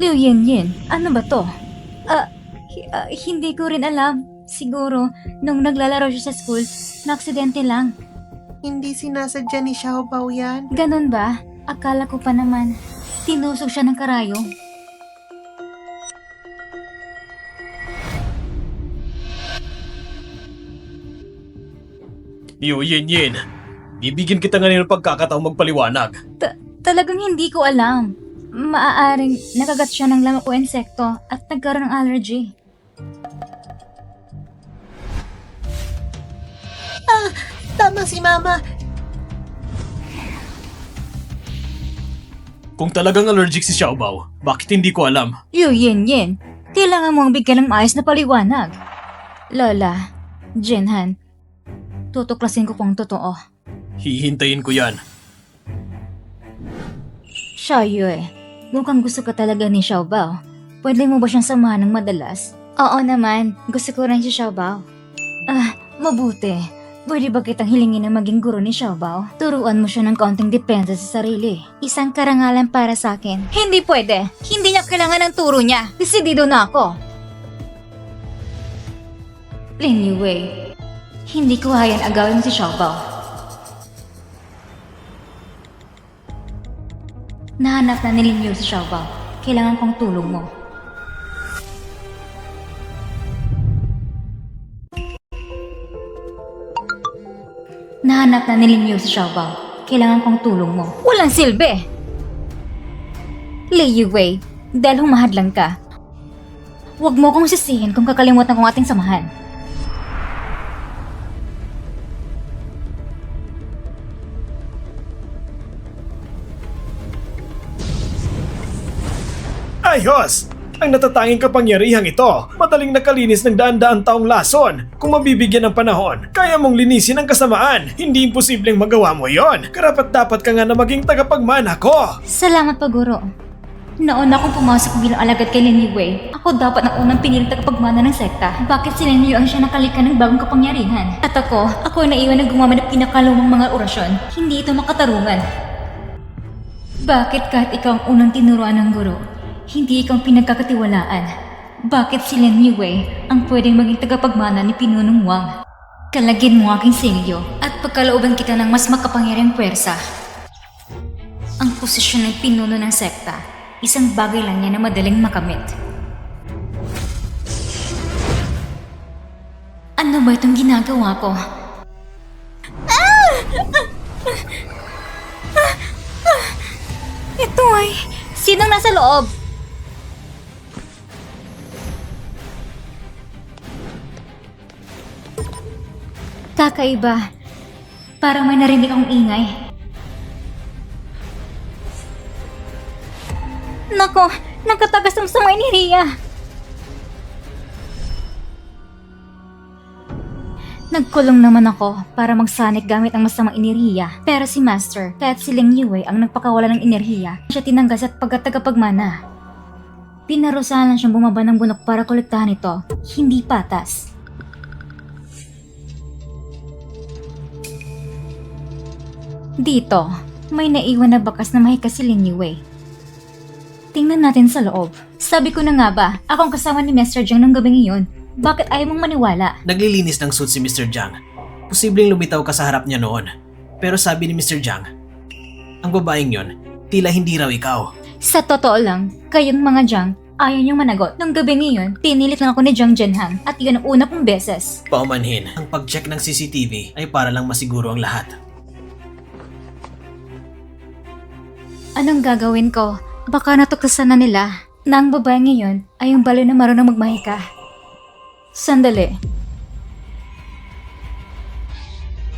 Liu Yin, ano ba to? Hindi ko rin alam. Siguro, nung naglalaro siya sa school, na-aksidente lang. Hindi sinasadya ni Xiaobao yan. Ganun ba? Akala ko pa naman, tinusok siya ng karayong. Liu Yin, bibigyan kita ngayon ng pagkakataong magpaliwanag. Talagang hindi ko alam. Maaaring nakagat siya ng lamok o insekto at nagkaroon ng allergy. Tama si Mama. Kung talagang allergic si Xiaobao, bakit hindi ko alam? Liu Yin, kailangan mo ang bigyan ng maayos na paliwanag. Lola, Jinhan, tutuklasin ko kung totoo. Hihintayin ko yan. Xiaoyue, mukhang gusto ka talaga ni Xiaobao. Pwede mo ba siyang samahan ng madalas? Oo naman, gusto ko rin si Xiaobao. Mabuti. Pwede ba kitang hilingin na maging guro ni Xiaobao? Turuan mo siya ng kaunting depensa sa sarili. Isang karangalan para sa akin. Hindi pwede. Hindi niya kailangan ng turo niya. Desidido na ako. Lin Yue, hindi ko hayan agawin mo si Xiaobao. Nahanap na ni Lin Yue si Xiaobao. Kailangan kong tulong mo. Nahanap na ni Lin Yue si Xiaobao. Kailangan kong tulong mo. Walang silbi! Li Yue, dahil humahadlang ka, huwag mo kong sisihin kung kakalimutan kong ating samahan. Ayos! Ang natatanging kapangyarihang ito, madaling nakalinis ng daan-daan taong lason. Kung mabibigyan ng panahon, kaya mong linisin ang kasamaan. Hindi imposibleng magawa mo yon. Karapat-dapat ka nga na maging tagapagmana ko. Salamat pa, Guro. Nauna akong pumasok bilang alagad kay Lin Yue. Ako dapat ang unang piniling tagapagmana ng sekta. Bakit si Lin Yue ang siya nakalika ng bagong kapangyarihan? At ako na iwan na gumamit ng pinakalumang mga orasyon. Hindi ito makatarungan. Bakit kahit ikaw ang unang tinuruan ng guro, hindi ikaw pinagkakatiwalaan? Bakit si Lin Yue ang pwedeng maging tagapagmana ni Pinunong Wang? Kalagyan mo aking selyo at pagkalooban kita ng mas makapangyarihang puwersa. Ang posisyon ng pinuno ng sekta, isang bagay lang yan na madaling makamit. Ano ba itong ginagawa ko? Ito ay... Sinong nasa loob? Kakaiba. Parang may narinig akong ingay. Nako, nagkatagas ang sama ni Ria. Nagkulong naman ako para magsanik gamit ang masamang enerhiya. Pero si Master, kahit si Lin Yue ang nagpakawala ng enerhiya, siya tinanggas at pagkatagapagmana. Pinarusahan lang siyang bumaba ng bunok para kolektahan ito. Hindi patas. Dito, may naiwan na bakas na mahika si Lin Yue. Tingnan natin sa loob. Sabi ko na nga ba, akong kasama ni Mr. Jiang ng gabing iyon. Bakit ayaw mong maniwala? Naglilinis ng suit si Mr. Jiang. Posibleng lumitaw ka sa harap niya noon. Pero sabi ni Mr. Jiang, ang babaeng yon, tila hindi raw ikaw. Sa totoo lang, kayong mga Jiang, ayaw niyong managot. Nung gabi ngayon, pinilit lang ako ni Jiang Jinhang at iyon ang una kong beses. Paumanhin, ang pag-check ng CCTV ay para lang masiguro ang lahat. Anong gagawin ko? Baka natuklasan na nila na ang babae ngayon ay yung baloy na marunong magmahika. Sandali.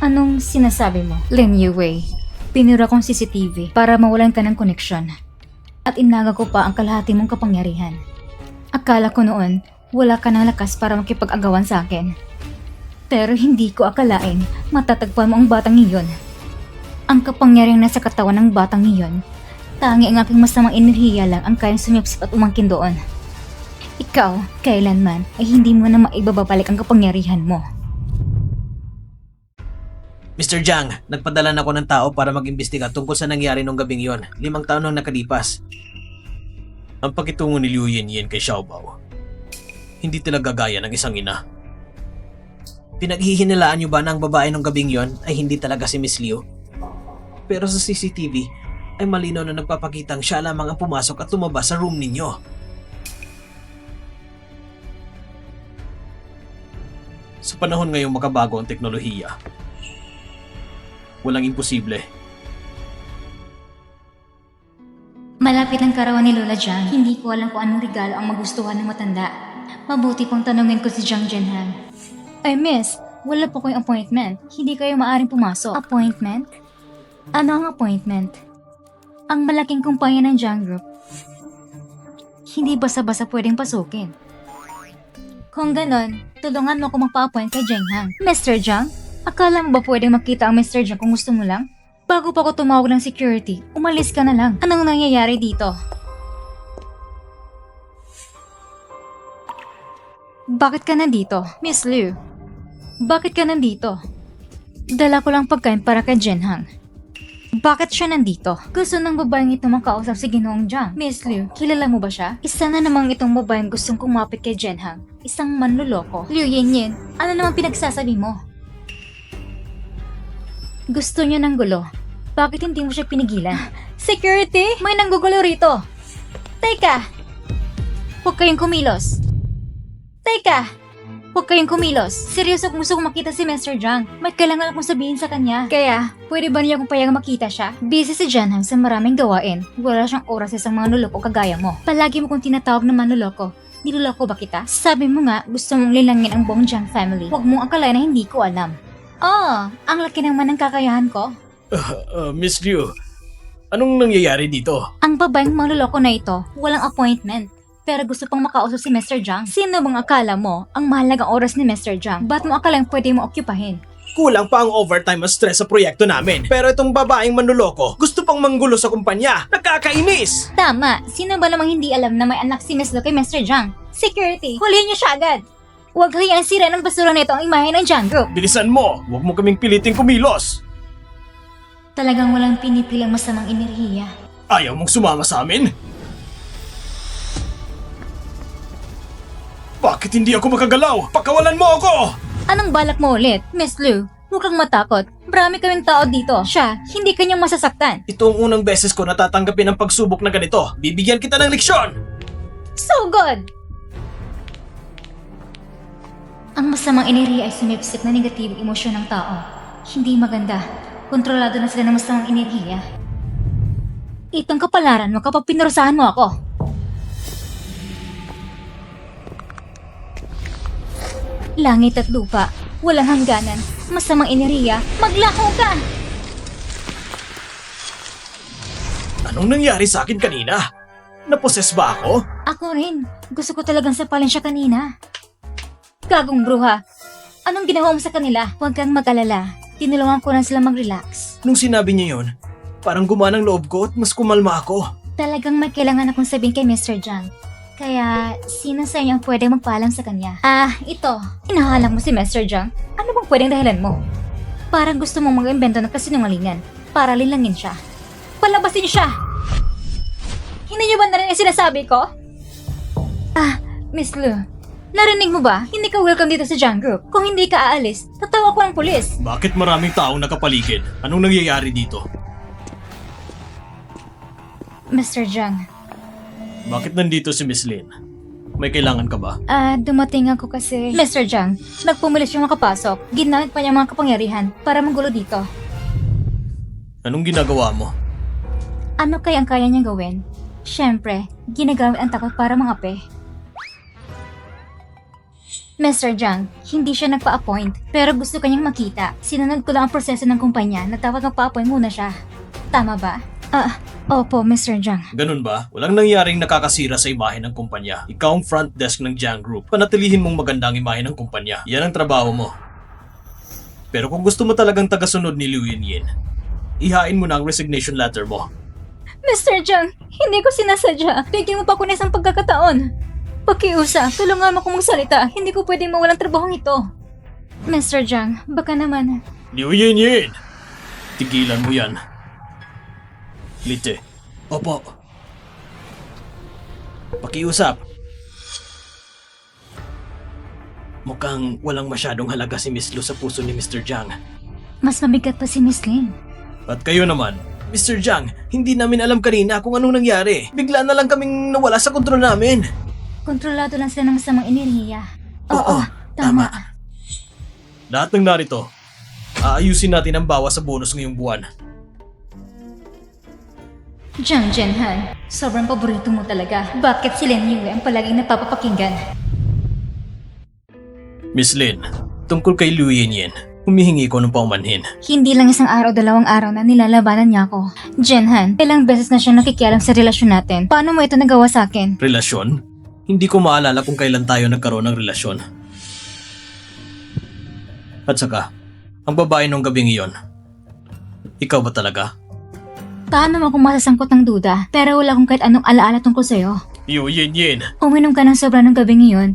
Anong sinasabi mo? Lin Yue, pinura kong CCTV para mawalan ka ng koneksyon. At inaga ko pa ang kalahati mong kapangyarihan. Akala ko noon, wala ka ng lakas para makipag-agawan sa akin. Pero hindi ko akalain matatagpuan mo ang batang iyon. Ang kapangyarihang nasa katawan ng batang iyon, tangi ang aking masamang enerhiya lang ang kayang sumipsip at umangkin doon. Ikaw, kailanman, ay hindi mo na maibababalik ang kapangyarihan mo. Mr. Jiang, nagpadala na ako ng tao para mag-imbestiga tungkol sa nangyari nung gabing yon. 5 taon nang nakalipas. Ang pakitungo ni Liu Yanyan kay Xiaobao, hindi talaga gaya ng isang ina. Pinaghihinilaan niyo ba na ang babae ng gabing yon ay hindi talaga si Miss Liu? Pero sa CCTV ay malinaw na nagpapakitang siya lamang ang pumasok at lumabas sa room ninyo. Sa panahon ngayong makabago ang teknolohiya, walang imposible. Malapit ang karawan ni Lola Jiang. Hindi ko alam kung anong regalo ang magustuhan ng matanda. Mabuti pong tanungin ko si Jiang Zhenhan. Ay miss, wala po kayong appointment. Hindi kayo maaring pumasok. Appointment? Ano ang appointment? Ang malaking kumpanya ng Jiang Group. Hindi basta-basta pwedeng pasukin. Kung ganon, tulungan mo ako magpa-appoint kay Jiang Han. Mr. Jiang, akala mo ba pwedeng makita ang Mr. Jiang kung gusto mo lang? Bago pa ko tumawag ng security, umalis ka na lang. Anong nangyayari dito? Bakit ka nandito, Miss Liu? Bakit ka nandito? Dala ko lang pagkain para kay Zhenhan. Bakit siya nandito? Gusto ng babaeng ito makausap si Ginoong Jiang. Miss Liu, kilala mo ba siya? Isa na namang itong babaeng gustong kumapit kay Zhenhan. Isang manluloko. Liu Yanyan, ano naman pinagsasabi mo? Gusto niya ng gulo. Bakit hindi mo siya pinigilan? Security? May nanggugulo rito. Teka! Huwag kayong kumilos. Teka! Huwag kayong kumilos. Seryoso kung gusto kong makita si Mr. Jiang. May kailangan akong sabihin sa kanya. Kaya, pwede ba niya kung payagang makita siya? Busy si Zhenhan sa maraming gawain. Wala siyang oras sa isang manluloko kagaya mo. Palagi mo kong tinatawag na manluloko. Niloloko ba kita? Sabi mo nga, gusto mong lilangin ang buong Jiang family. Huwag mong akalain na hindi ko alam. Oh, ang laki naman ng kakayahan ko. Miss Liu, anong nangyayari dito? Ang babaeng manluloko na ito, walang appointment. Pero gusto pang makausap si Mr. Jiang. Sino bang akala mo ang mahalagang oras ni Mr. Jiang? Ba't mo akalang pwede mo okupahin? Kulang pa ang overtime at stress sa proyekto namin. Pero itong babaeng manluloko, gusto pang manggulo sa kumpanya. Nakakainis! Tama, sino ba namang hindi alam na may anak si Miss Liu kay Mr. Jiang? Security, huliin niyo siya agad! Huwag hayaan sira ng basura nito ang imahe ng Jiang Group. Bilisan mo! Huwag mo kaming piliting kumilos! Talagang walang pinipilang masamang enerhiya. Ayaw mong sumama sa amin? Bakit hindi ako makagalaw? Pakawalan mo ako! Anong balak mo ulit, Miss Liu? Huwag kang matakot. Marami kaming tao dito. Siya, hindi kanyang masasaktan. Ito ang unang beses ko natatanggapin ang pagsubok na ganito. Bibigyan kita ng leksyon! So good! Ang masamang enerhiya ay sumipsip na negatibong emosyon ng tao. Hindi maganda. Kontrolado na sila ng masamang enerhiya. Itong kapalaran mo kapag pinurusahan mo ako. Langit at lupa, walang hangganan, masamang enerhiya, maglaho ka! Anong nangyari sa akin kanina? Naposes ba ako? Ako rin, gusto ko talagang sapalin siya kanina. Gagong bruha, anong ginawa mo sa kanila? Huwag kang mag-alala, tinulungan ko na sila mag-relax. Nung sinabi niya yon, parang gumanang loob ko at mas kumalma ako. Talagang may kailangan akong sabihin kay Mr. Jiang. Kaya, sino sa inyo ang pwedeng magpaalam sa kanya? Ito. Hinahalang mo si Mr. Jiang? Ano bang pwedeng dahilan mo? Parang gusto mong mag-imbento ng kasinungalingan para linlangin siya. Palabasin siya! Hindi niyo ba narinig ang sinasabi ko? Miss Liu, narinig mo ba? Hindi ka welcome dito sa Jiang Group. Kung hindi ka aalis, tatawa ko ng pulis. Bakit maraming taong nakapaligid? Anong nangyayari dito? Mr. Jiang, Bakit nandito si Miss Lin? May kailangan ka ba? dumating ako kasi... Mr. Jiang, nagpumilis yung makapasok. Ginamit pa niya mga kapangyarihan para manggulo dito. Anong ginagawa mo? Ano kaya ang kaya niyang gawin? Siyempre, ginagamit ang takot para mangapi. Mr. Jiang, hindi siya nagpa-appoint, pero gusto kanyang makita. Sinunod ko lang ang proseso ng kumpanya na dapat magpa-appoint muna siya. Tama ba? Opo, Mr. Jiang. Ganun ba? Walang nangyaring nakakasira sa imahe ng kumpanya. Ikaw ang front desk ng Jiang Group. Panatilihin mong maganda ang imahe ng kumpanya. Yan ang trabaho mo. Pero kung gusto mo talagang tagasunod ni Liu Yanyan, ihain mo na ang resignation letter mo. Mr. Jiang, hindi ko sinasadya. Bigyan mo pa ako ng isang pagkakataon. Pakiusap, tulungan mo akong magsalita. Hindi ko pwedeng mawalang trabahong ito. Mr. Jiang, baka naman... Liu Yanyan! Tigilan mo yan. Lite. Opo. Pakiusap. Mukhang walang masyadong halaga si Miss Lu sa puso ni Mr. Jiang. Mas mabigat pa si Miss Lin. At kayo naman, Mr. Jiang, hindi namin alam kanina kung anong nangyari. Bigla na lang kaming nawala sa kontrol namin. Kontrolado lang sila ng masamang enerhiya. Oo, tama. Lahat ng narito, aayusin natin ang bawas sa bonus ngayong buwan. Jiang Zhenhan, sobrang paborito mo talaga. Bakit si Lin Yue ang palaging napapapakinggan? Miss Lin, tungkol kay Liu Yanyan, humihingi ko ng paumanhin. Hindi lang isang araw, 2 araw na nilalabanan niya ako. Zhenhan, ilang beses na siya nakikialam sa relasyon natin. Paano mo ito nagawa sa akin? Relasyon? Hindi ko maalala kung kailan tayo nagkaroon ng relasyon. At saka, ang babae nung gabing iyon, ikaw ba talaga? Paano mo kung masasangkot ng duda, pero wala akong kahit anong alaala tungkol sa'yo? Liu Yanyan, Uminom ka ng sobra ng gabing iyon,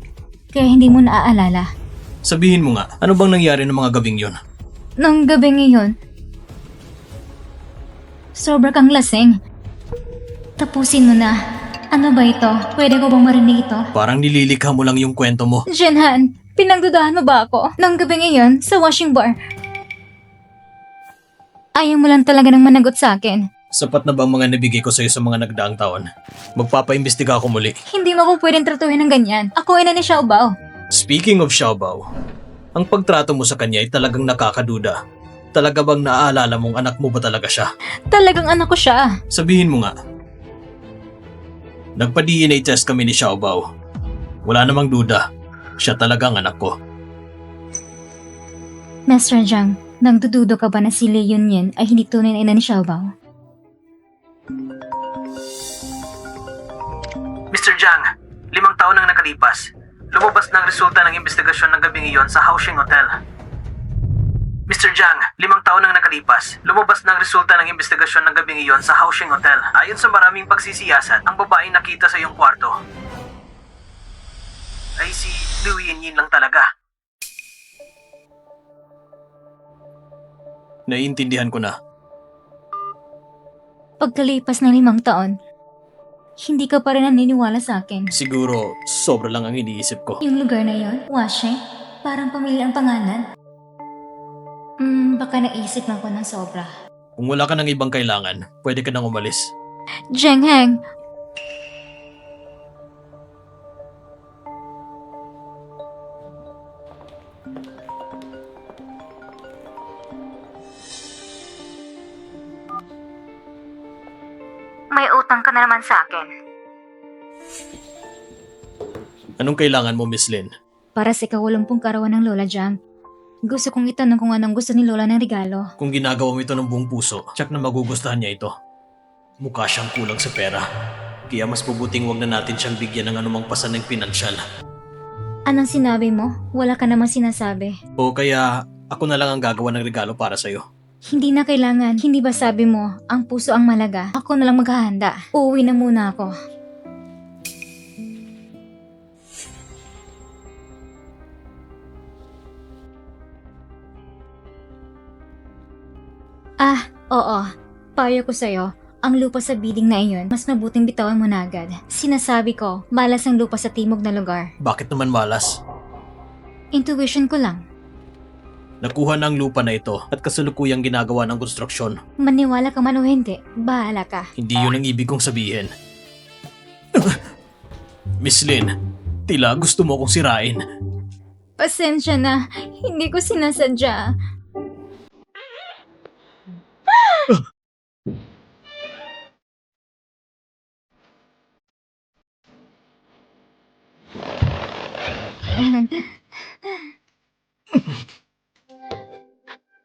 kaya hindi mo naaalala. sabihin mo nga, ano bang nangyari ng mga gabing yon? Nung gabing iyon, sobra kang lasing. Tapusin mo na. Ano ba ito? Pwede ko bang marinig ito? Parang nililikha mo lang yung kwento mo. Zhenhan, pinagdudahan mo ba ako? Nung gabing iyon, sa washing bar. Ayaw mo lang talaga ng managot sa akin. Sapat na ba ang mga nabigay ko sa'yo sa mga nagdaang taon? Magpapaimbestiga ako muli. Hindi mo ako pwedeng tratuhin ng ganyan. Ako ina ni Xiao Bao. Speaking of Xiaobao, ang pagtrato mo sa kanya ay talagang nakakaduda. Talaga bang naaalala mong anak mo ba talaga siya? Talagang anak ko siya. Sabihin mo nga. Nagpa-DNA test kami ni Xiaobao. Wala namang duda. Siya talagang anak ko. Master Jiang, nagdududo ka ba na si Li Yunyan ay hindi tunay na ina ni Xiao Bao? Mr. Jiang, 5 taon nang nakalipas. Lumabas na ang resulta ng investigasyon ng gabing iyon sa Haoxing Hotel. Mr. Jiang, 5 taon nang nakalipas. Lumabas na ang resulta ng investigasyon ng gabing iyon sa Haoxing Hotel. Ayon sa maraming pagsisiyasat, ang babaeng nakita sa iyong kwarto ay si Liu Yanyin lang talaga. Naiintindihan ko na. Pagkalipas ng 5 taon, hindi ka pa rin naniniwala sa akin. Siguro, sobra lang ang iniisip ko. Yung lugar na yon, Washing, parang pamilya ang pangalan. Baka naisip lang ko ng sobra. Kung wala ka ng ibang kailangan, pwede ka nang umalis. Zhengheng, may utang ka na naman sa akin. Anong kailangan mo, Miss Lin? Para sa 80 karawan ng Lola Jiang, gusto kong itanong kung anong gusto ni Lola ng regalo. Kung ginagawa mo ito ng buong puso, tsak na magugustuhan niya ito. Mukha siyang kulang sa pera. Kaya mas mabuting wag na natin siyang bigyan ng anumang pasanang pinansyal. Anong sinabi mo? Wala ka namang sinasabi. O kaya, ako na lang ang gagawa ng regalo para sa'yo. Hindi na kailangan. Hindi ba sabi mo, ang puso ang malaga? Ako na lang maghahanda. Uuwi na muna ako. Oo. Payo ko sa'yo, ang lupa sa bidding na iyon, mas mabuting bitawan mo na agad. Sinasabi ko, malas ang lupa sa timog na lugar. Bakit naman malas? Intuition ko lang. Nakuha na ang lupa na ito at kasalukuyang ginagawa ng konstruksyon. Maniwala ka man o hindi, bahala ka. Hindi yun ang ibig kong sabihin. Miss Lin, tila gusto mo akong sirain. Pasensya na, hindi ko sinasadya.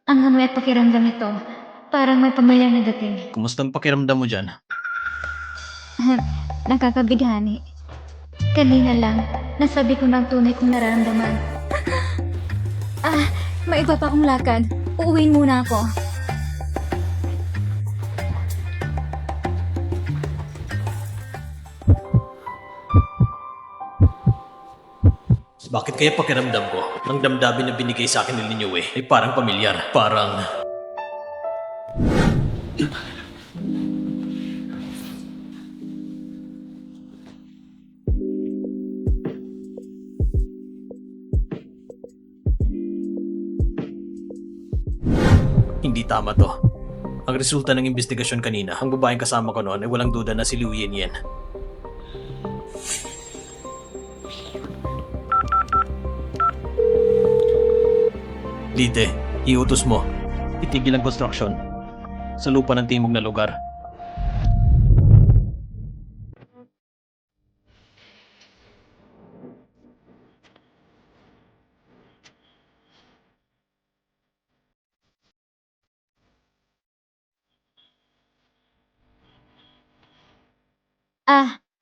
Ang amoy at pakiramdam nito, parang may pamilyang nadating. Kumusta ang pakiramdam mo dyan? Nakakabighani. Kanina lang, nasabi ko na ang tunay kong nararamdaman. May iba pa akong lakad. Uuwiin muna ako. Bakit kaya pakiramdam ko, ang damdamin na binigay sa akin ni Linyo ay parang pamilyar. Parang... hindi tama to. Ang resulta ng investigasyon kanina, ang babaeng kasama ko noon ay walang duda na si Liu Yan. Lite, iutos mo. Itigil ang construction sa lupa ng timog na lugar.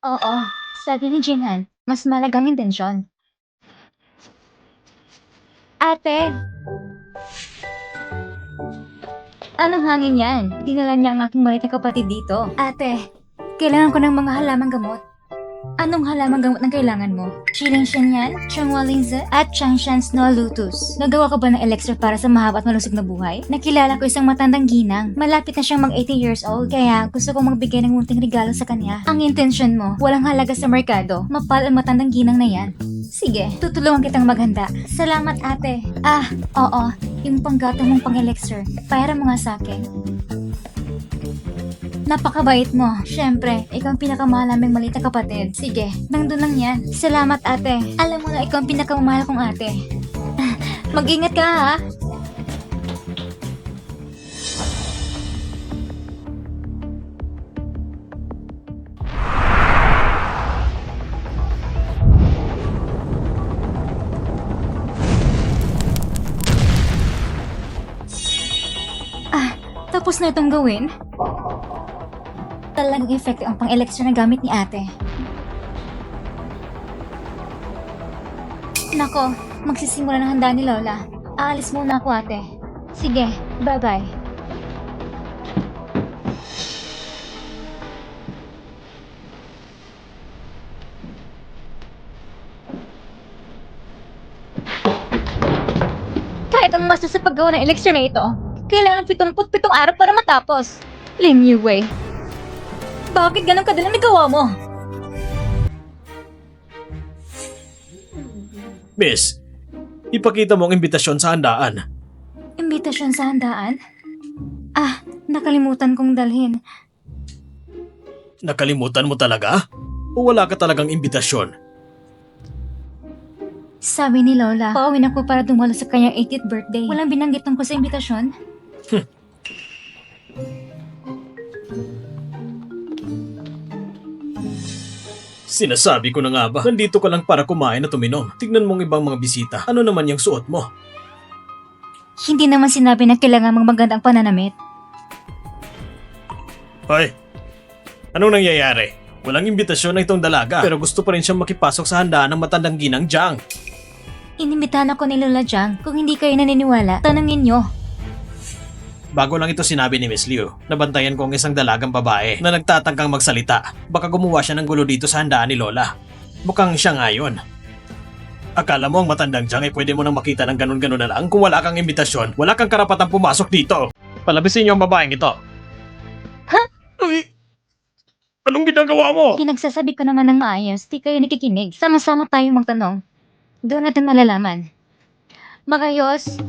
Oo. Sabi ni Jinhan, mas malagang intensyon. Ate! Anong hangin yan? Dinala niya ang aking maliit na kapatid dito. Ate, kailangan ko ng mga halamang gamot. Anong halamang gamot ang kailangan mo? Shilingshan yan, Changwalinze, at Changshan Snow Lotus. Nagawa ka ba ng elixir para sa mahaba at malusog na buhay? Nakilala ko isang matandang ginang. Malapit na siyang mag 80 years old, kaya gusto kong magbigay ng munting regalo sa kanya. Ang intensyon mo, walang halaga sa merkado. Mapal ang matandang ginang na yan. Sige, tutulungan kitang maghanda. Salamat, ate. Oo. Yung panggatong mong pang-elixir. Pahira mo nga sa akin. Napakabait mo. Siyempre, ikaw ang pinakamahal naming maliit na kapatid. Sige, nandun lang yan. Salamat, ate. Alam mo na ikaw ang pinakamahal kong ate. Mag-ingat ka, ha? Tapos na itong gawin? Talagang effective ang pang-elixir na gamit ni ate. Nako, magsisimula ng handa ni Lola. Aalis muna ako, ate. Sige, bye-bye. Kahit ang masa sa paggawa ng elixir na ito, kailangan 77 araw para matapos. Lin Yue. Bakit ganun kadalang nagawa mo? Miss, ipakita mo ang imbitasyon sa handaan. Imbitasyon sa handaan? Nakalimutan kong dalhin. Nakalimutan mo talaga? O wala ka talagang imbitasyon? Sabi ni Lola, pauwin ako para dumalo sa kanyang 80th birthday. Walang binanggit tungkol sa imbitasyon? Sinasabi ko na nga ba, nandito ka lang para kumain at uminom. Tignan mong ibang mga bisita. Ano naman yung suot mo? Hindi naman sinabi na kailangan mong maganda ang pananamit. Hoy, anong nangyayari? Walang imbitasyon na itong dalaga, pero gusto pa rin siyang makipasok sa handaan ng matandang ginang Jiang. Inimbitahan ako ni Lola Jiang. Kung hindi kayo naniniwala, tanungin nyo. Bago lang ito sinabi ni Miss Liu, nabantayan ko ang isang dalagang babae na nagtatangkang magsalita. Baka gumawa siya ng gulo dito sa handaan ni Lola. Mukhang siya nga yun. Akala mo ang matandang Jiang ay pwede mo nang makita ng ganun-ganun na lang? Kung wala kang imbitasyon, wala kang karapatang pumasok dito. Palabisin niyo ang babaeng ito. Ha? Uy! Anong ginagawa mo? Pinagsasabi ko naman ng maayos, di kayo nakikinig. Sama-sama tayo magtanong. Doon natin malalaman. Magayos,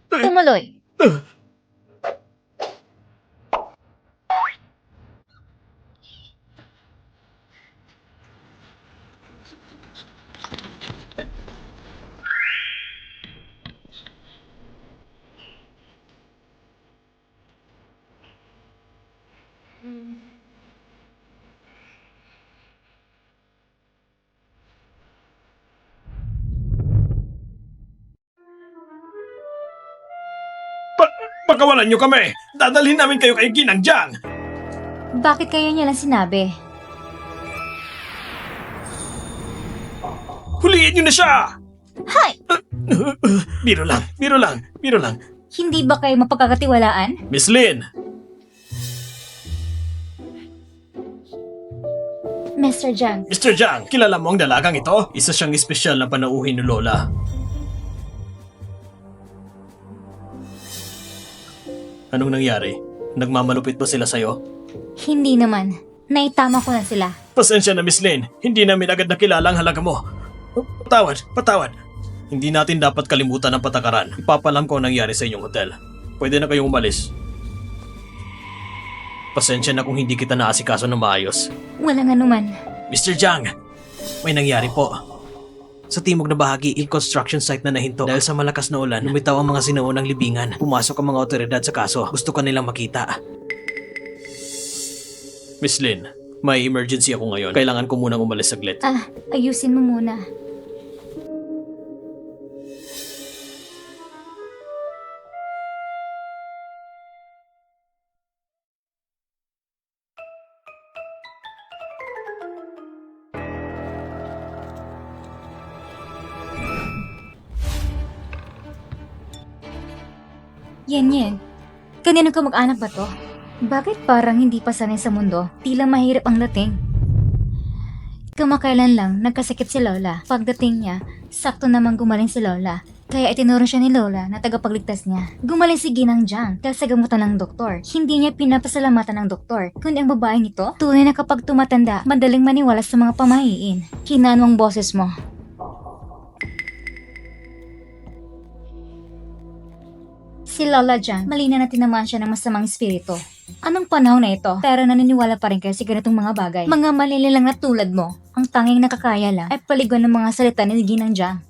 tumuloy. Pagkawalan niyo kami! Dadalhin namin kayo kay Ginang Jiang! Bakit kayo niya lang sinabi? Huliin niyo na siya! Hay! Biro lang. Hindi ba kayo mapagkakatiwalaan? Miss Lin! Mr. Jiang, Mr. Jiang, Kilala mo ang dalagang ito? Isa siyang espesyal na panauhin ni Lola. Anong nangyari? Nagmamalupit ba sila sa'yo? hindi naman. Naitama ko na sila. pasensya na Miss Lin. Hindi namin agad nakilala ang halaga mo. Patawad. Hindi natin dapat kalimutan ang patakaran. Ipapalam ko ang nangyari sa inyong hotel. Pwede na kayong umalis. Pasensya na kung hindi kita naasikaso ng maayos. Walang anuman. Mr. Jiang, may nangyari po. Sa timog na bahagi, construction site na nahinto. Dahil sa malakas na ulan, lumitaw ang mga sinuunang libingan. Pumasok ang mga otoridad sa kaso. Gusto ka nilang makita. Miss Lin, may emergency ako ngayon. Kailangan ko munang umalis saglit. Ayusin mo muna. Yan. Kanino ka mag-anak ba to? Bakit parang hindi pa sanay sa mundo? Tila mahirap ang dating. Kamakailan lang, nagkasakit si Lola. Pagdating niya, sakto namang gumaling si Lola. Kaya itinuro siya ni Lola na tagapagligtas niya. Gumaling si Ginang Jiang dahil sa gamutan ng doktor. Hindi niya pinapasalamatan ng doktor, kundi ang babaeng ito, tunay na kapag tumatanda, madaling maniwala sa mga pamahiin. Hinano ang boses mo. Si Lola Jiang, malina na tinamaan siya ng masamang espiritu. Anong panahon na ito? Pero naniniwala pa rin kayo sa ganitong mga bagay. Mga malililang na tulad mo, ang tanging nakakaya lang ay paligon ng mga salita ni Ginang Jiang.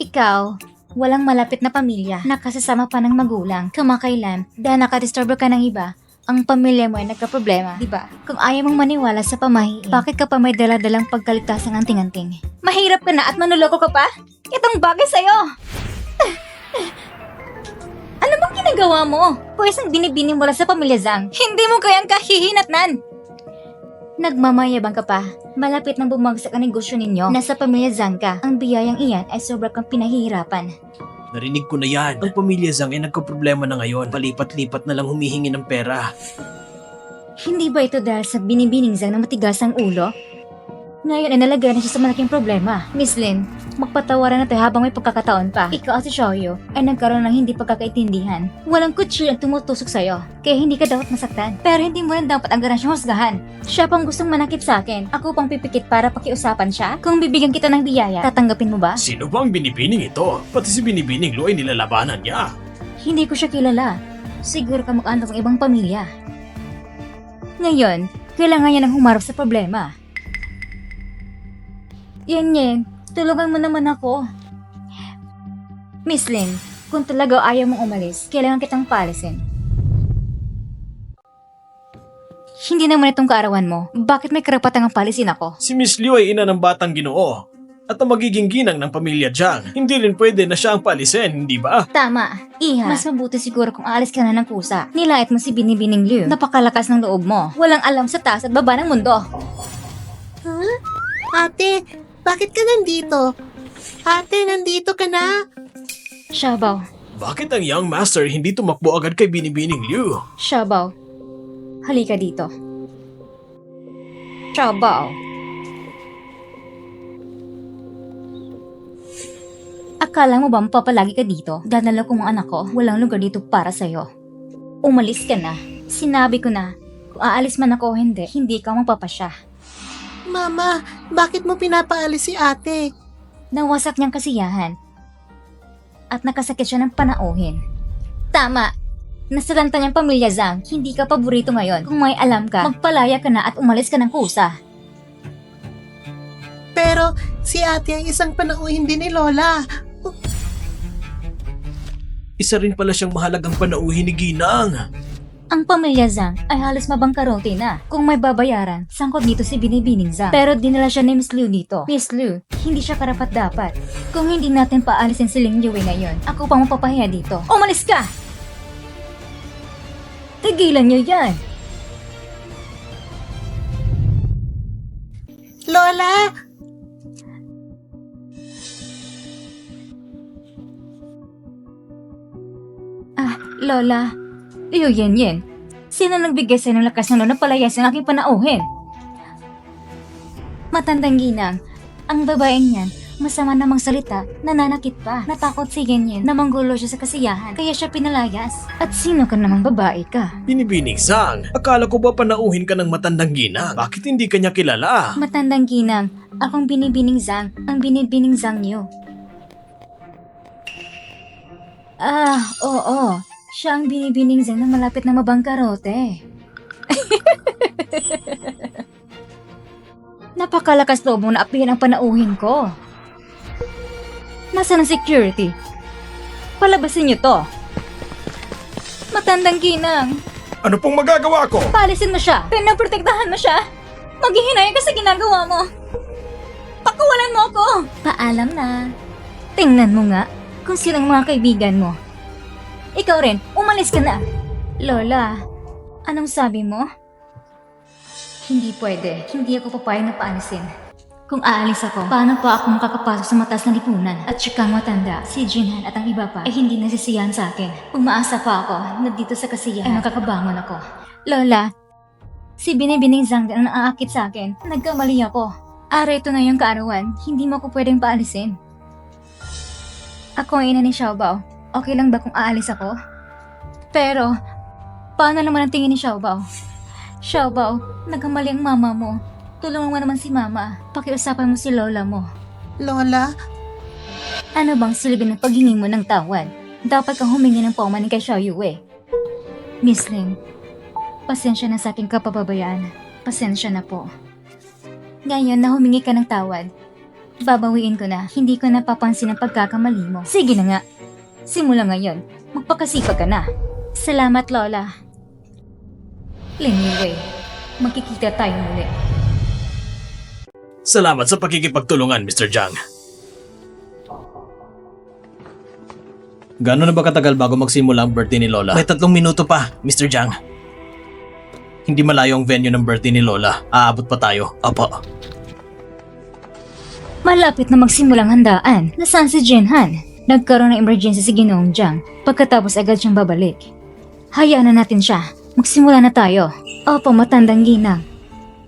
Ikaw, walang malapit na pamilya, nakasasama pa ng magulang, kamakailan, dahil nakadisturbo ka ng iba, ang pamilya mo ay nagkaproblema, di ba? Kung ayaw mong maniwala sa pamahiin, bakit ka pa may daladalang pagkaligtasang anting-anting? Mahirap ka na at manuloko ka pa? Itong bagay sa'yo! Ano bang ginagawa mo? Pwes ang binibining mo lang sa pamilya Zhang. Hindi mo kayang kahihinatnan! Nagmamayabang ka pa. Malapit nang bumagsak ang negosyo ninyo. Nasa pamilya Zhang ka. Ang biyayang iyan ay sobra kang pinahihirapan. Narinig ko na yan. Ang pamilya Zhang ay nagkaproblema na ngayon. Palipat-lipat na lang humihingi ng pera. Hindi ba ito dahil sa binibining Zhang na matigas ang ulo? Ngayon ay nalagyan na siya sa malaking problema. Miss Lin, magpatawaran na tayo habang may pagkakataon pa. Ikaw at si Xiaoyu ay nagkaroon ng hindi pagkakaintindihan. Walang kutsil ang tumutusok sa'yo, kaya hindi ka dapat masaktan. Pero hindi mo rin dapat ang siyang husgahan. Siya pang gustong manakit sa akin. Ako pang pipikit para pakiusapan siya. Kung bibigyan kita ng biyaya, tatanggapin mo ba? Sino ba ang binibining ito? Pati si binibining Lu ay nilalabanan niya. Hindi ko siya kilala. Siguro ka mag-anak ng ibang pamilya. Ngayon, kailangan niya nang humarap sa problema. Yan, tulungan mo naman ako. Miss Lin, kung talaga ayaw mong umalis, kailangan kitang paalisin. Hindi naman itong kaarawan mo. Bakit may karapatang palisin ako? Si Miss Liu ay ina ng batang Ginoo at ang magiging ginang ng pamilya Jiang. Hindi rin pwede na siya ang paalisin, hindi ba? Tama, Iha. Mas mabuti siguro kung aalis ka na ng kusa. Nilait mo si Binibining Liu. Napakalakas ng loob mo. Walang alam sa taas at baba ng mundo. Ate, bakit ka nandito? Ate, nandito ka na? Xiaobao, Bakit ang young master hindi tumakbo agad kay binibining Liu? Xiaobao. Halika dito. Xiaobao. Akala mo ba mapapalagi ka dito? Dadala ko mga anak ko. Walang lugar dito para sa'yo. Umalis ka na. Sinabi ko na. Kung aalis man ako o hindi ka mapapasya. Mama, bakit mo pinapaalis si ate? Nawasak niyang kasiyahan. At nakasakit siya ng panauhin. Tama. Nasalanta niyang pamilya Zhang. Hindi ka paborito ngayon. Kung may alam ka, magpalaya ka na at umalis ka ng kusa. Pero si ate ang isang panauhin din ni Lola. Isa rin pala siyang mahalagang panauhin ni Ginang. Ang pamilya Zhang ay halos mabangkarote na. Kung may babayaran, sangkot dito si Binibining Zhang. Pero dinala siya ni Miss Liu dito. Miss Liu, hindi siya karapat-dapat. Kung hindi natin paalisin si Ling Yue ngayon, ako pang mapapahiya dito. Umalis ka! Tigilan niyo yan! Lola! Lola, Liu Yan. Sino nagbigay sa'yo ng lakas ng loob na palayasin ang aking panauhin? Matandang ginang, ang babaeng yan, masama namang salita, nananakit pa. Natakot si Yan na manggulo siya sa kasiyahan, kaya siya pinalayas. At sino ka namang babae ka? Binibining Zhang, akala ko ba panauhin ka ng matandang ginang? Bakit hindi ka niya kilala? Matandang ginang, akong Binibining Zhang, ang Binibining Zhang niyo. Oo. Siya ang binibining Zeng na malapit na mabangkarote. Napakalakas loob mo na apihin ang panauhin ko. Nasaan ang security? Palabasin niyo to. Matandang ginang. Ano pong magagawa ko? Palisin mo siya. Pinaprotektahan mo siya. Maghihinayang ka sa ginagawa mo. Pakawalan mo ako. Paalam na. Tingnan mo nga kung silang mga kaibigan mo. Ikaw rin, umalis ka na. Lola, anong sabi mo? Hindi pwede. Hindi ako papayag na paalisin. Kung aalis ako, paano pa ako makakapasok sa mataas na lipunan? At siyang matanda, si Jinhan at ang iba pa ay hindi nasisiyahan sa akin. Umaasa pa ako na dito sa kasiyahan ay makakabangon ako. Lola, si Binibining Zhang ang aakit sa akin. Nagkamali ako. Ara ito na yung kaarawan. Hindi mo ako pwedeng paalisin. Ako ang ina ni Xiaobao. Okay lang ba kung aalis ako? Pero, paano naman ang tingin ni Xiaobao? Xiaobao, nagkamali ang mama mo. Tulungan mo naman si mama. Pakiusapan mo si lola mo. Lola, Ano bang silbi ng paghingi mo ng tawad? Dapat kang humingi ng paumanin kay Xiao Yue. Miss Lim, pasensya na sa aking kapababayaan. Pasensya na po. Ngayon na humingi ka ng tawad, babawiin ko na. Hindi ko napapansin ang pagkakamali mo. Sige na nga. Simula ngayon, magpakasipag ka na. Salamat, Lola. Lin Yue, magkikita tayo muli. Salamat sa pakikipagtulungan, Mr. Zhang. Gano'n na ba katagal bago magsimula ang birthday ni Lola? May 3 minuto pa, Mr. Zhang. Hindi malayo ang venue ng birthday ni Lola. Aabot pa tayo. Opo. Malapit na magsimulang handaan. Nasaan si Jinhan? Nagkaroon ng emergency si Ginoong Jiang. Pagkatapos agad siyang babalik. Hayaan na natin siya. Magsimula na tayo. Opo, matandang ginang.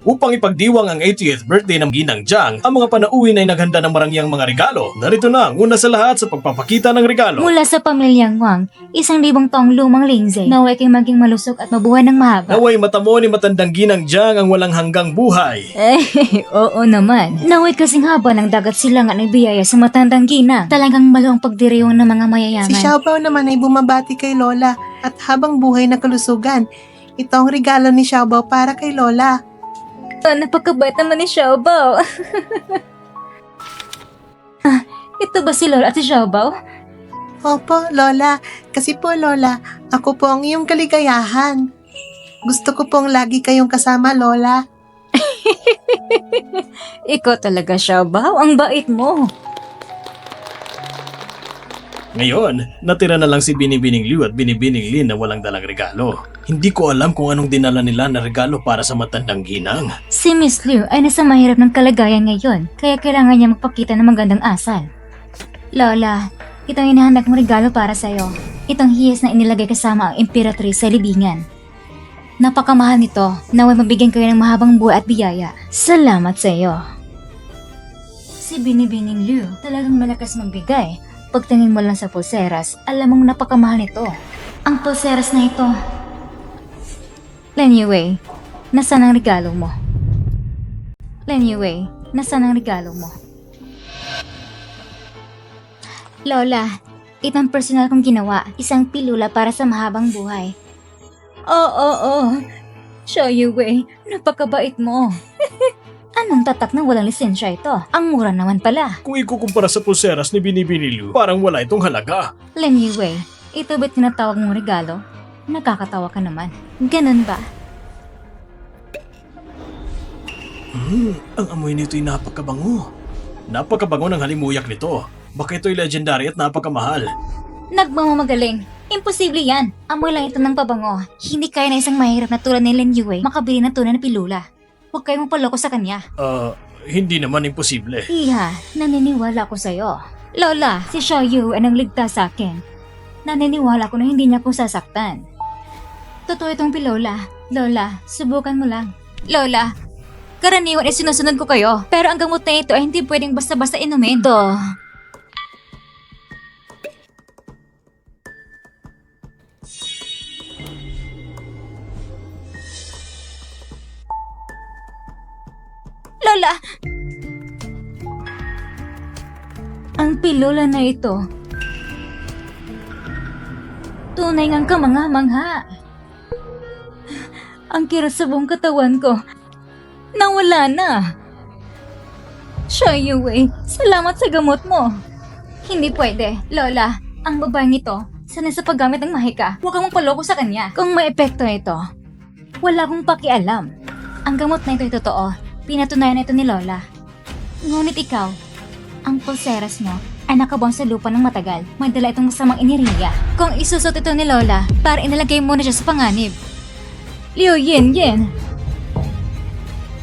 Upang ipagdiwang ang 80th birthday ng Ginang Jiang, ang mga panauhin ay naghanda ng marangyang mga regalo. Narito na ang una sa lahat sa pagpapakita ng regalo. Mula sa pamilyang Wang, 1,000 taong lumang lingzay. Naway kay maging malusog at mabuhay ng mahaba. Naway matamo ni matandang Ginang Jiang ang walang hanggang buhay. Oo naman. Naway kasing haba ng dagat silangan ay biyaya sa matandang ginang. Talagang maluwang pagdiriwang ng mga mayayaman. si Xiaobao naman ay bumabati kay Lola at habang buhay na kalusugan. Ito ang regalo ni Xiaobao para kay Lola. Napakabait naman ni Xiaobao. Ito ba si Lola at si Xiaobao? Opo, Lola. Kasi po, Lola, ako po ang iyong kaligayahan. Gusto ko pong lagi kayong kasama, Lola. Ikaw talaga, Xiaobao. Ang bait mo. Ngayon, natira na lang si Binibining Liu at Binibining Lin na walang dalang regalo. Hindi ko alam kung anong dinala nila na regalo para sa matandang ginang. Si Miss Liu ay nasa mahirap ng kalagayan ngayon, kaya kailangan niya magpakita ng magandang asal. Lola, itong inahanap mong regalo para sa'yo. Itong hiyas na inilagay kasama ang imperatrice sa libingan. Napakamahal nito, naway mabigyan kayo ng mahabang buhay at biyaya. Salamat sa iyo. Si Binibining Liu talagang malakas magbigay. Pagtingin mo lang sa pulseras, alam mong napakamahal nito. Ang pulseras na ito. Lin Yue, nasaan ang regalo mo? Lin Yue, nasaan ang regalo mo? Lola, itong personal kong ginawa, isang pilula para sa mahabang buhay. Oo. Xiao Yue, napakabait mo. Anong tatak na walang lisensya ito? Ang mura naman pala. Kung ikukumpara sa pulseras ni Binibining Liu, parang wala itong halaga. Lin Yue, ito ba't tinatawag mong regalo? Nakakatawa ka naman. Ganun ba? Ang amoy nito'y napakabango. Napakabango ng halimuyak nito. Baka ito'y legendary at napakamahal. Nagmamagaling. Imposible yan. Amoy lang ito ng pabango. Hindi kaya na isang mahirap na tulad ni Lin Yue makabili ng tunay na pilula. Huwag kayong mapaloko sa kanya. Hindi naman imposible. Iha, naniniwala ko sa'yo. Lola, si Xiao Yu ay nangligtas sa akin. Naniniwala ko na hindi niya ako sasaktan. Totoo itong pilola. Lola, subukan mo lang. Lola, karaniwan ay sinusunod ko kayo. Pero ang gamot na ito ay hindi pwedeng basta-basta inumin. Ito. Lola! Ang pilola na ito, Tunay ngang kamangha-mangha. Ang kirot sa buong katawan ko. Nawala na. Shy Yue, salamat sa gamot mo. Hindi pwede, Lola. Ang babaeng ito, sanay sa paggamit ng mahika. Huwag kang magpaloko sa kanya. Kung may epekto ito, wala akong pakialam. Ang gamot na ito ay totoo. Pinatunayan na ito ni Lola. Ngunit ikaw, ang pulseras mo ay nakabuang sa lupa ng matagal. May dala itong masamang iniriya. Kung isusot ito ni Lola, para inalagay mo na siya sa panganib. Liu Yin Yin,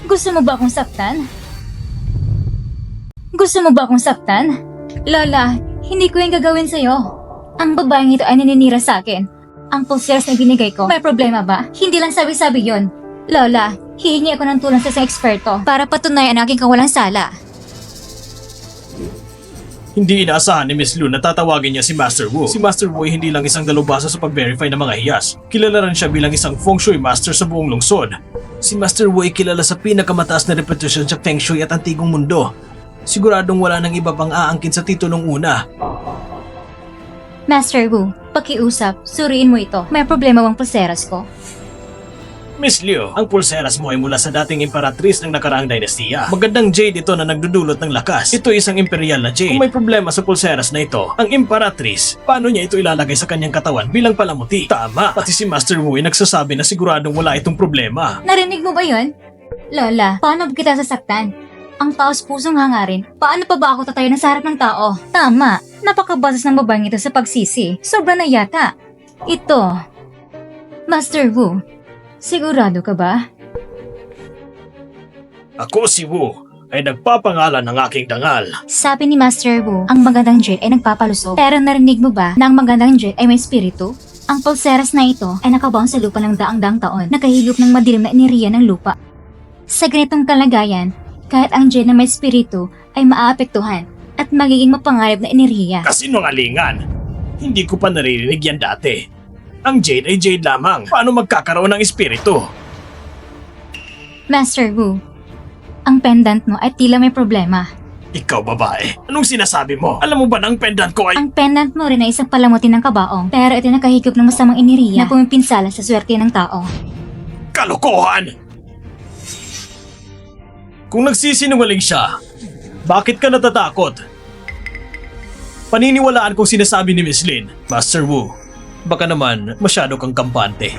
gusto mo ba akong saktan? Gusto mo ba akong saktan? Lola, hindi ko yung gagawin sa'yo. Ang babaeng ito ay naninira sa akin. Ang pulseras na binigay ko, may problema ba? Hindi lang sabi-sabi yon. Lola, hihingi ako ng tulong sa isang eksperto para patunayan ang aking kawalang sala. Hindi inaasahan ni Miss Lu na tatawagin niya si Master Wu. Si Master Wu ay hindi lang isang dalubhasa sa pag-verify ng mga hiyas. Kilala rin siya bilang isang feng shui master sa buong lungsod. Si Master Wu ay kilala sa pinakamataas na reputasyon sa feng shui at antigong mundo. Siguradong wala nang iba pang aangkin sa titulong una. Master Wu, pakiusap, suriin mo ito. May problema bang pulseras ko? Miss Liu, ang pulseras mo ay mula sa dating imperatrice ng nakaraang dinastiya. Magandang jade ito na nagdudulot ng lakas. Ito ay isang imperial na jade. Kung may problema sa pulseras na ito, ang imperatrice, paano niya ito ilalagay sa kanyang katawan bilang palamuti? Tama, pati si Master Wu ay nagsasabi na siguradong wala itong problema. Narinig mo ba yon? Lola, paano ba kita sasaktan? Ang taos pusong hangarin, paano pa ba ako tatayo na sa harap ng tao? Tama, napakabasas ng babaeng ito sa pagsisi. Sobra na yata. Ito. Master Wu, sigurado ka ba? Ako si Wu ay nagpapangalan ng aking dangal. Sabi ni Master Wu, ang magandang jade ay nagpapalusog. Pero narinig mo ba na ang magandang jade ay may espiritu? Ang pulseras na ito ay nakabaon sa lupa ng daang-daang taon, nakahigop ng madilim na enerhiya ng lupa. Sa ganitong kalagayan, kahit ang jade na may espiritu ay maaapektuhan at magiging mapangalib na enerhiya. Kasinungalingan. Hindi ko pa naririnig yan dati. Ang jade ay jade lamang. Paano magkakaroon ng espiritu? Master Wu, ang pendant mo ay tila may problema. Ikaw babae, anong sinasabi mo? Alam mo ba na ang pendant ko ay... Ang pendant mo rin ay isang palamuti ng kabaong, pero ito nakahigop ng masamang enerhiya na pumipinsala sa swerte ng tao. Kalokohan! Kung nagsisinungaling siya, bakit ka natatakot? Paniniwalaan kung sinasabi ni Miss Lin, Master Wu. Baka naman masyado kang kampante.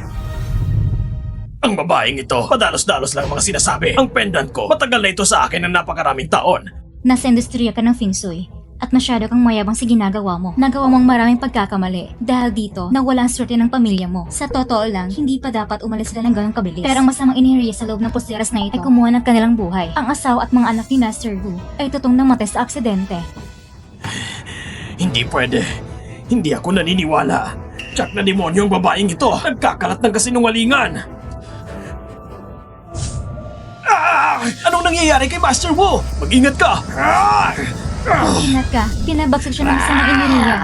Ang babaeng ito, padalos-dalos lang ang mga sinasabi. Ang pendant ko, matagal na ito sa akin ng napakaraming taon. Nasa industriya ka ng feng shui at masyado kang mayabang sa ginagawa mo. Nagawa mong maraming pagkakamali. Dahil dito, nawala ang swerte ng pamilya mo. Sa totoo lang, hindi pa dapat umalis sila ng ganong kabilis. Pero ang masamang enerhiya sa loob ng pulseras na ito ay kumuha ng kanilang buhay. Ang asawa at mga anak ni Master Wu ay totoong namatay sa aksidente. Hindi pwede. Hindi ako naniniwala. Tsak na demonyo ang babaeng ito. Nagkakalat ng kasinungalingan. Anong nangyayari kay Master Wu? Mag-ingat ka! Ingat ka, pinabagsak siya ng masamang enerhiya.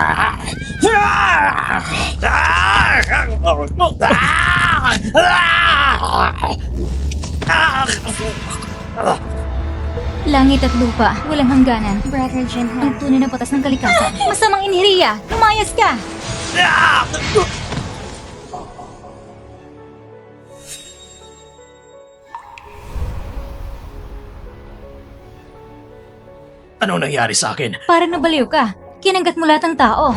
Langit at lupa, walang hangganan. Brother Jinhan, ang tunay na batas ng kalikasan. Masamang enerhiya, lumayas ka! Anong nangyari sa akin? Parang nabaliw ka. Kinanggat mo lahat ng tao.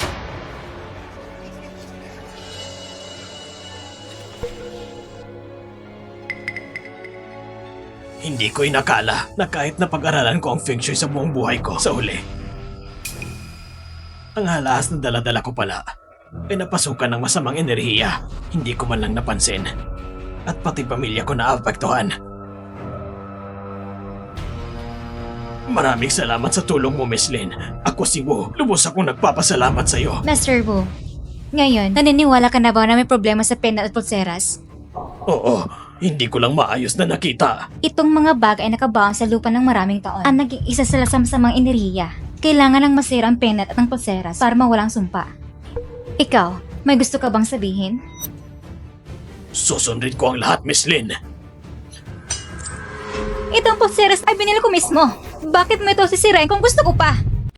Hindi ko inakala na kahit na pag-aralan ko ang feng shui sa buong buhay ko sa huli. Ang halas na dala-dala ko pala ay napasukan ng masamang enerhiya. Hindi ko man lang napansin. At pati pamilya ko naapektuhan. Maraming salamat sa tulong mo, Miss Lin. Ako si Wu. Lubos akong nagpapasalamat sa iyo. Master Wu, ngayon, naniniwala ka na ba na may problema sa pendant at pulseras? Oo, hindi ko lang maayos na nakita. Itong mga bag ay nakabaon sa lupa ng maraming taon. Ang naging isa sila sa masamang enerhiya. Kailangan ng masira ang pendant at ang pulseras para mawalang sumpa. Ikaw, may gusto ka bang sabihin? Susundin ko ang lahat, Miss Lin. Itong pulseras ay binili ko mismo. Bakit mo ito sisirain kung gusto ko pa?